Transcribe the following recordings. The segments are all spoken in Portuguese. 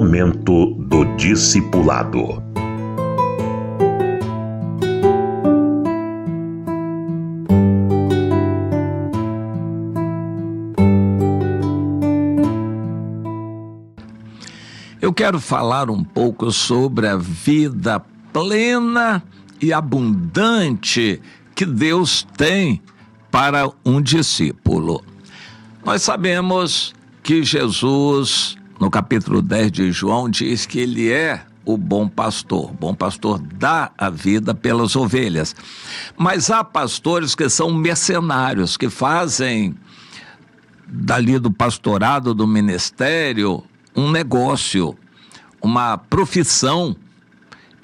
Momento do Discipulado. Eu quero falar um pouco sobre a vida plena e abundante que Deus tem para um discípulo. Nós sabemos que Jesus, no capítulo 10 de João, diz que ele é o bom pastor. O bom pastor dá a vida pelas ovelhas. Mas há pastores que são mercenários, que fazem dali do pastorado, do ministério, um negócio, uma profissão.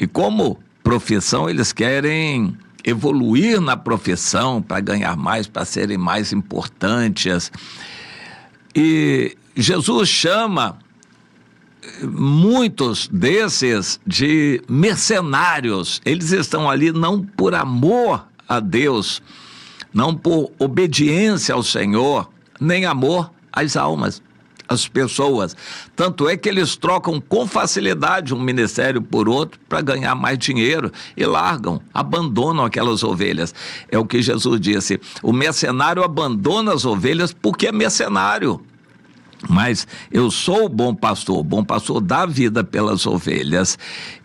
E como profissão, eles querem evoluir na profissão para ganhar mais, para serem mais importantes. E Jesus chama muitos desses de mercenários. Eles estão ali não por amor a Deus, não por obediência ao Senhor, nem amor às almas, às pessoas. Tanto é que eles trocam com facilidade um ministério por outro para ganhar mais dinheiro e largam, abandonam aquelas ovelhas. É o que Jesus disse: o mercenário abandona as ovelhas porque é mercenário. Mas eu sou o bom pastor dá vida pelas ovelhas.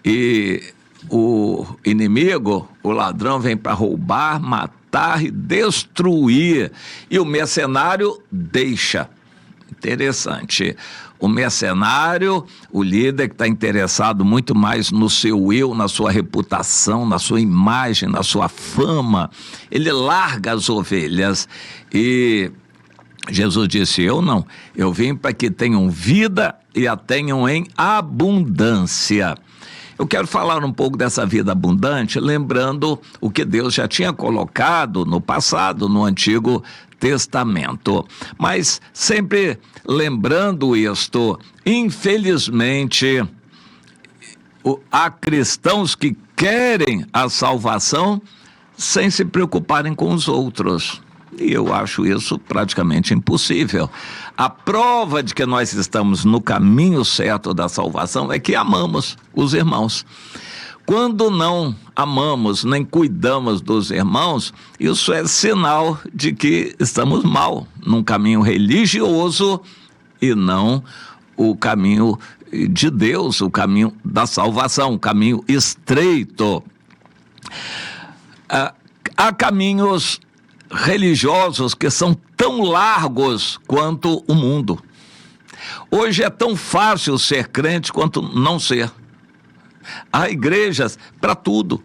E o inimigo, o ladrão, vem para roubar, matar e destruir. E o mercenário deixa. Interessante. O mercenário, o líder que está interessado muito mais no seu eu, na sua reputação, na sua imagem, na sua fama, ele larga as ovelhas. E Jesus disse: eu não, eu vim para que tenham vida e a tenham em abundância. Eu quero falar um pouco dessa vida abundante, lembrando o que Deus já tinha colocado no passado, no Antigo Testamento. Mas sempre lembrando isto, infelizmente, há cristãos que querem a salvação sem se preocuparem com os outros. E eu acho isso praticamente impossível. A prova de que nós estamos no caminho certo da salvação é que amamos os irmãos. Quando não amamos nem cuidamos dos irmãos, isso é sinal de que estamos mal, num caminho religioso e não o caminho de Deus, o caminho da salvação, o caminho estreito. Há caminhos religiosos que são tão largos quanto o mundo. Hoje é tão fácil ser crente quanto não ser. Há igrejas para tudo,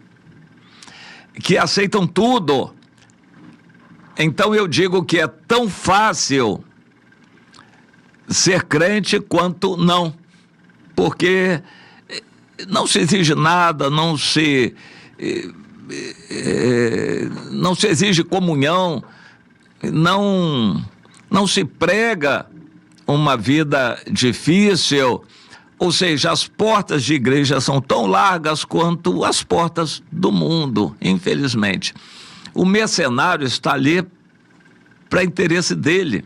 que aceitam tudo. Então eu digo que é tão fácil ser crente quanto não, porque não se exige nada, não se exige comunhão, não se prega uma vida difícil. Ou seja, as portas de igreja são tão largas quanto as portas do mundo, infelizmente. O mercenário está ali para interesse dele.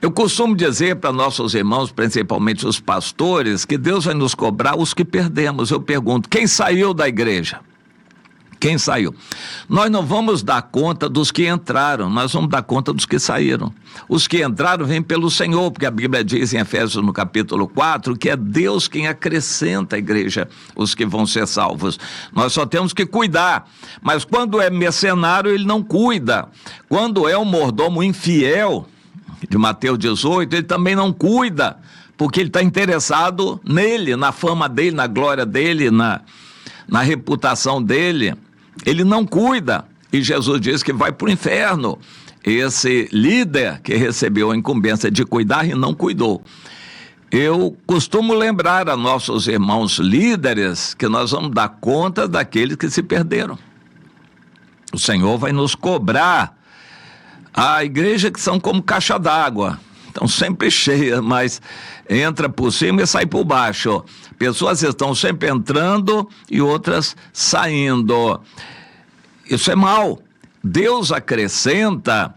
Eu costumo dizer para nossos irmãos, principalmente os pastores, que Deus vai nos cobrar os que perdemos. Eu pergunto: quem saiu da igreja? Quem saiu? Nós não vamos dar conta dos que entraram, nós vamos dar conta dos que saíram. Os que entraram vêm pelo Senhor, porque a Bíblia diz em Efésios, no capítulo 4, que é Deus quem acrescenta à igreja os que vão ser salvos. Nós só temos que cuidar. Mas quando é mercenário, ele não cuida. Quando é um mordomo infiel, de Mateus 18, ele também não cuida, porque ele está interessado nele, na fama dele, na glória dele, na reputação dele. Ele não cuida, e Jesus diz que vai para o inferno. Esse líder que recebeu a incumbência de cuidar e não cuidou. Eu costumo lembrar a nossos irmãos líderes que nós vamos dar conta daqueles que se perderam. O Senhor vai nos cobrar. A igreja que são como caixa d'água, estão sempre cheias, mas entra por cima e sai por baixo. Pessoas estão sempre entrando e outras saindo. Isso é mal. Deus acrescenta,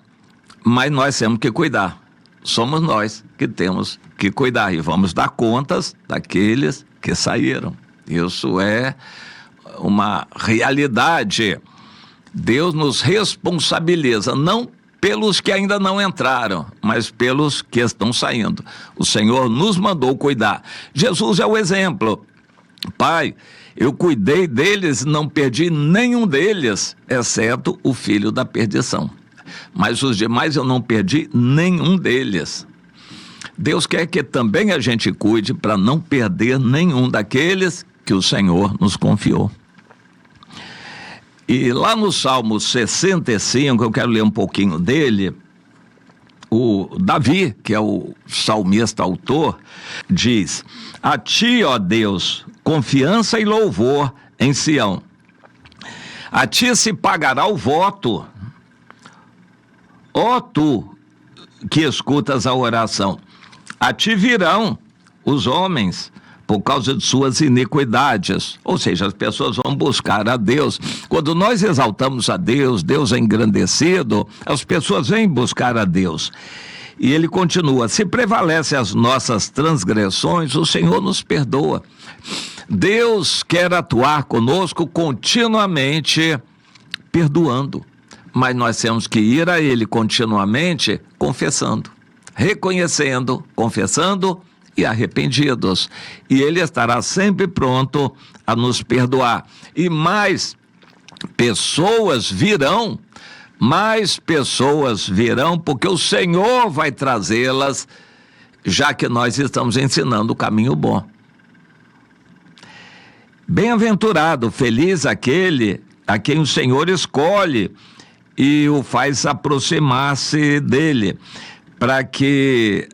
mas nós temos que cuidar. Somos nós que temos que que cuidar e vamos dar contas daqueles que saíram. Isso é uma realidade. Deus nos responsabiliza, não pelos que ainda não entraram, mas pelos que estão saindo. O Senhor nos mandou cuidar. Jesus é o exemplo. Pai, eu cuidei deles, não perdi nenhum deles, exceto o filho da perdição. Mas os demais eu não perdi nenhum deles. Deus quer que também a gente cuide para não perder nenhum daqueles que o Senhor nos confiou. E lá no Salmo 65, eu quero ler um pouquinho dele, o Davi, que é o salmista autor, diz: a ti, ó Deus, confiança e louvor em Sião. A ti se pagará o voto, ó tu que escutas a oração. A ti virão os homens por causa de suas iniquidades. Ou seja, as pessoas vão buscar a Deus. Quando nós exaltamos a Deus, Deus é engrandecido, as pessoas vêm buscar a Deus. E ele continua: se prevalecem as nossas transgressões, o Senhor nos perdoa. Deus quer atuar conosco continuamente, perdoando. Mas nós temos que ir a Ele continuamente confessando, reconhecendo, confessando e arrependidos. E Ele estará sempre pronto a nos perdoar. E mais pessoas virão, porque o Senhor vai trazê-las, já que nós estamos ensinando o caminho bom. Bem-aventurado, feliz aquele a quem o Senhor escolhe e o faz aproximar-se dele, para que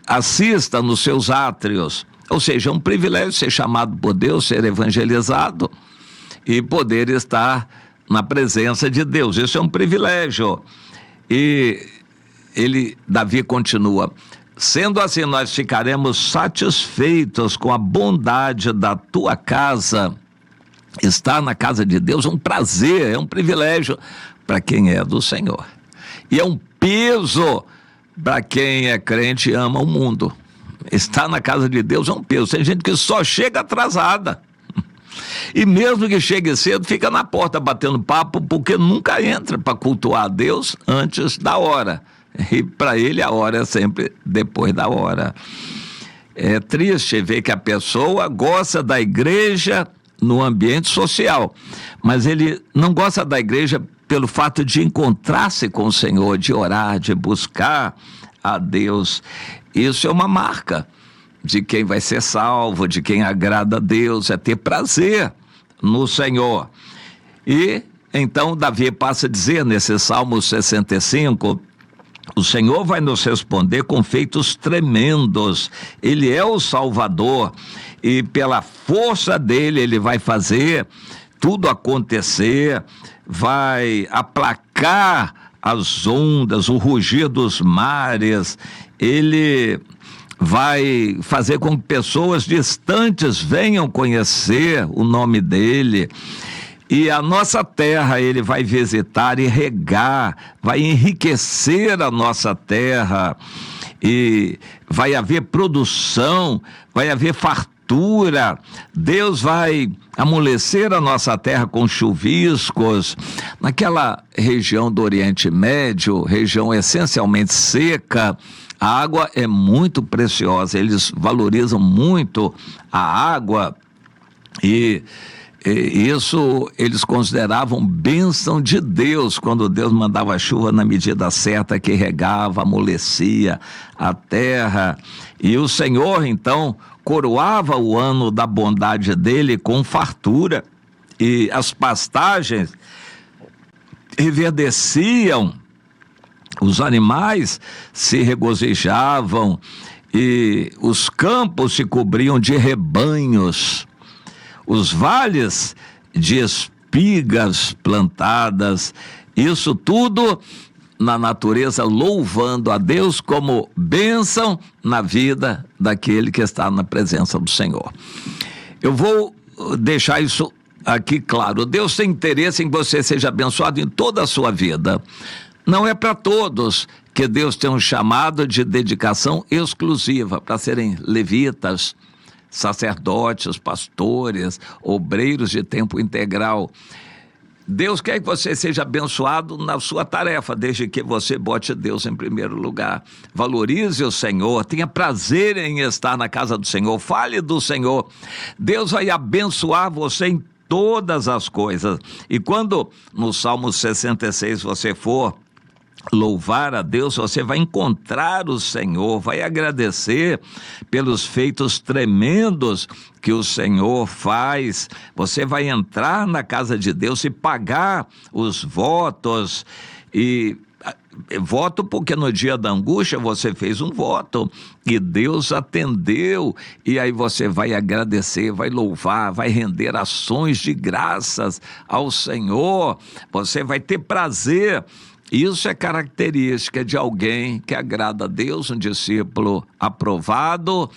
assista nos seus átrios. Ou seja, é um privilégio ser chamado por Deus, ser evangelizado e poder estar na presença de Deus. Isso é um privilégio. E Davi continua: sendo assim, nós ficaremos satisfeitos com a bondade da tua casa. Estar na casa de Deus é um prazer, é um privilégio para quem é do Senhor. E é um peso para quem é crente e ama o mundo. Estar na casa de Deus é um peso. Tem gente que só chega atrasada. E mesmo que chegue cedo, fica na porta batendo papo, porque nunca entra para cultuar a Deus antes da hora. E para ele a hora é sempre depois da hora. É triste ver que a pessoa gosta da igreja no ambiente social, mas ele não gosta da igreja pelo fato de encontrar-se com o Senhor, de orar, de buscar a Deus. Isso é uma marca de quem vai ser salvo, de quem agrada a Deus, é ter prazer no Senhor. E então Davi passa a dizer nesse Salmo 65, o Senhor vai nos responder com feitos tremendos. Ele é o Salvador e pela força dele ele vai fazer tudo acontecer, vai aplacar as ondas, o rugir dos mares. Ele vai fazer com que pessoas distantes venham conhecer o nome dele. E a nossa terra ele vai visitar e regar, vai enriquecer a nossa terra, e vai haver produção, vai haver fartura. Deus vai amolecer a nossa terra com chuviscos. Naquela região do Oriente Médio, região essencialmente seca, a água é muito preciosa, eles valorizam muito a água e isso eles consideravam bênção de Deus, quando Deus mandava a chuva na medida certa, que regava, amolecia a terra. E o Senhor então coroava o ano da bondade dele com fartura, e as pastagens reverdeciam, os animais se regozijavam e os campos se cobriam de rebanhos. Os vales de espigas plantadas, isso tudo na natureza, louvando a Deus como bênção na vida daquele que está na presença do Senhor. Eu vou deixar isso aqui claro. Deus tem interesse em que você seja abençoado em toda a sua vida. Não é para todos que Deus tem um chamado de dedicação exclusiva para serem levitas, sacerdotes, pastores, obreiros de tempo integral. Deus quer que você seja abençoado na sua tarefa, desde que você bote Deus em primeiro lugar. Valorize o Senhor, tenha prazer em estar na casa do Senhor, fale do Senhor. Deus vai abençoar você em todas as coisas. E quando no Salmo 66 você for louvar a Deus, você vai encontrar o Senhor, vai agradecer pelos feitos tremendos que o Senhor faz. Você vai entrar na casa de Deus e pagar os votos. E voto porque no dia da angústia você fez um voto e Deus atendeu, e aí você vai agradecer, vai louvar, vai render ações de graças ao Senhor. Você vai ter prazer. Isso é característica de alguém que agrada a Deus, um discípulo aprovado,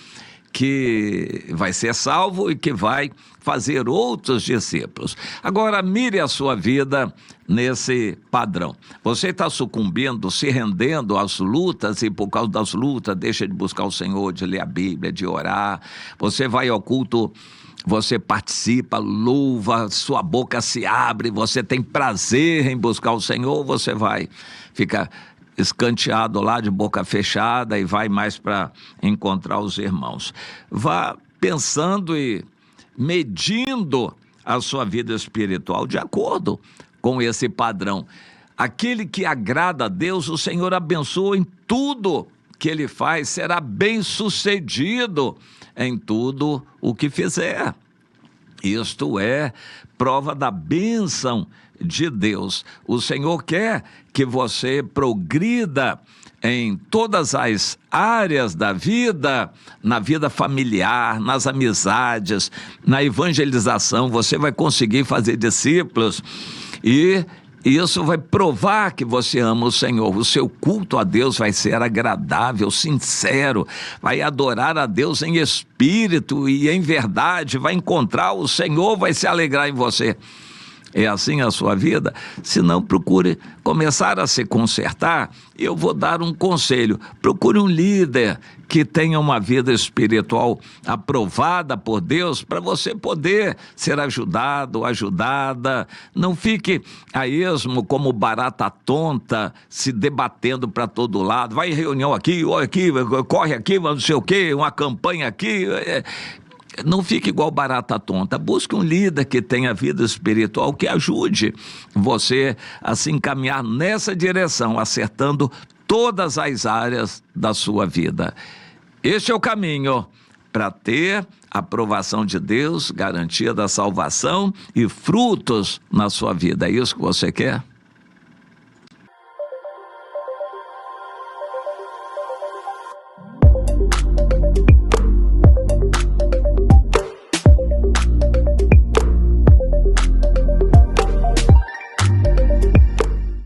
que vai ser salvo e que vai fazer outros discípulos. Agora, mire a sua vida nesse padrão. Você está sucumbindo, se rendendo às lutas, e por causa das lutas deixa de buscar o Senhor, de ler a Bíblia, de orar. Você vai ao culto, você participa, louva, sua boca se abre, você tem prazer em buscar o Senhor, você vai ficar escanteado lá de boca fechada e vai mais para encontrar os irmãos. Vá pensando e medindo a sua vida espiritual de acordo com esse padrão. Aquele que agrada a Deus, o Senhor abençoa em tudo que ele faz, será bem-sucedido em tudo o que fizer. Isto é prova da bênção de Deus. O Senhor quer que você progrida em todas as áreas da vida, na vida familiar, nas amizades, na evangelização. Você vai conseguir fazer discípulos e isso vai provar que você ama o Senhor. O seu culto a Deus vai ser agradável, sincero, vai adorar a Deus em espírito e em verdade, vai encontrar o Senhor, vai se alegrar em você. É assim a sua vida? Se não, procure começar a se consertar. Eu vou dar um conselho: procure um líder que tenha uma vida espiritual aprovada por Deus, para você poder ser ajudado, ajudada. Não fique a esmo como barata tonta, se debatendo para todo lado. Vai em reunião aqui, olha aqui, corre aqui, não sei o quê, uma campanha aqui. Não fique igual barata tonta. Busque um líder que tenha vida espiritual, que ajude você a se encaminhar nessa direção, acertando todas as áreas da sua vida. Este é o caminho para ter a aprovação de Deus, garantia da salvação e frutos na sua vida. É isso que você quer?